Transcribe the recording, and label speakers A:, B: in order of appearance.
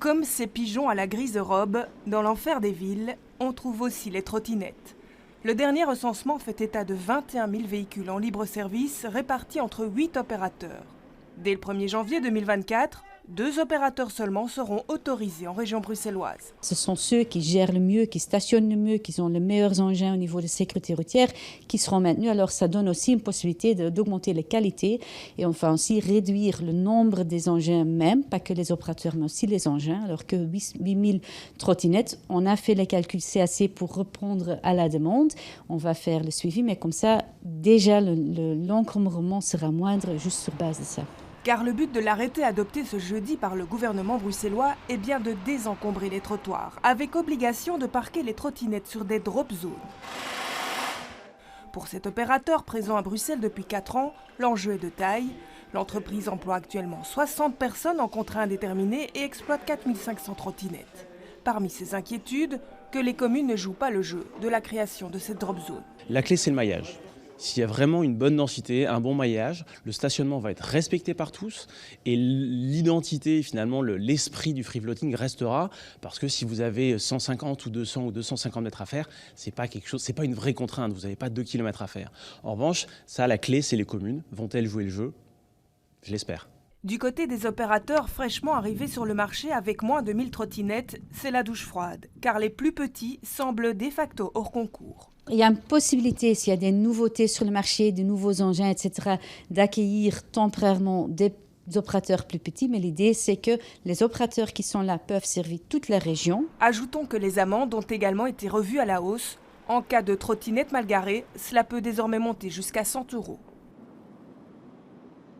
A: Comme ces pigeons à la grise robe, dans l'enfer des villes, on trouve aussi les trottinettes. Le dernier recensement fait état de 21 000 véhicules en libre service répartis entre 8 opérateurs. Dès le 1er janvier 2024, 2 opérateurs seulement seront autorisés en région bruxelloise.
B: Ce sont ceux qui gèrent le mieux, qui stationnent le mieux, qui ont les meilleurs engins au niveau de sécurité routière, qui seront maintenus. Alors ça donne aussi une possibilité d'augmenter la qualité et on va aussi réduire le nombre des engins même, pas que les opérateurs mais aussi les engins. Alors que 8 000 trottinettes, on a fait les calculs CAC pour répondre à la demande. On va faire le suivi, mais comme ça, déjà l'encombrement sera moindre juste sur base de ça.
A: Car le but de l'arrêté adopté ce jeudi par le gouvernement bruxellois est bien de désencombrer les trottoirs, avec obligation de parquer les trottinettes sur des drop zones. Pour cet opérateur présent à Bruxelles depuis 4 ans, l'enjeu est de taille. L'entreprise emploie actuellement 60 personnes en contrat indéterminé et exploite 4 500 trottinettes. Parmi ces inquiétudes, que les communes ne jouent pas le jeu de la création de cette drop zone.
C: La clé, c'est le maillage. S'il y a vraiment une bonne densité, un bon maillage, le stationnement va être respecté par tous et l'identité, finalement, l'esprit du free floating restera parce que si vous avez 150 ou 200 ou 250 mètres à faire, c'est pas une vraie contrainte, vous n'avez pas 2 km à faire. En revanche, ça, la clé, c'est les communes. Vont-elles jouer le jeu ? Je l'espère.
A: Du côté des opérateurs fraîchement arrivés sur le marché avec moins de 1000 trottinettes, c'est la douche froide, car les plus petits semblent de facto hors concours.
B: Il y a une possibilité, s'il y a des nouveautés sur le marché, de nouveaux engins, etc., d'accueillir temporairement des opérateurs plus petits. Mais l'idée, c'est que les opérateurs qui sont là peuvent servir toute la région.
A: Ajoutons que les amendes ont également été revues à la hausse. En cas de trottinette mal garée, cela peut désormais monter jusqu'à 100 €.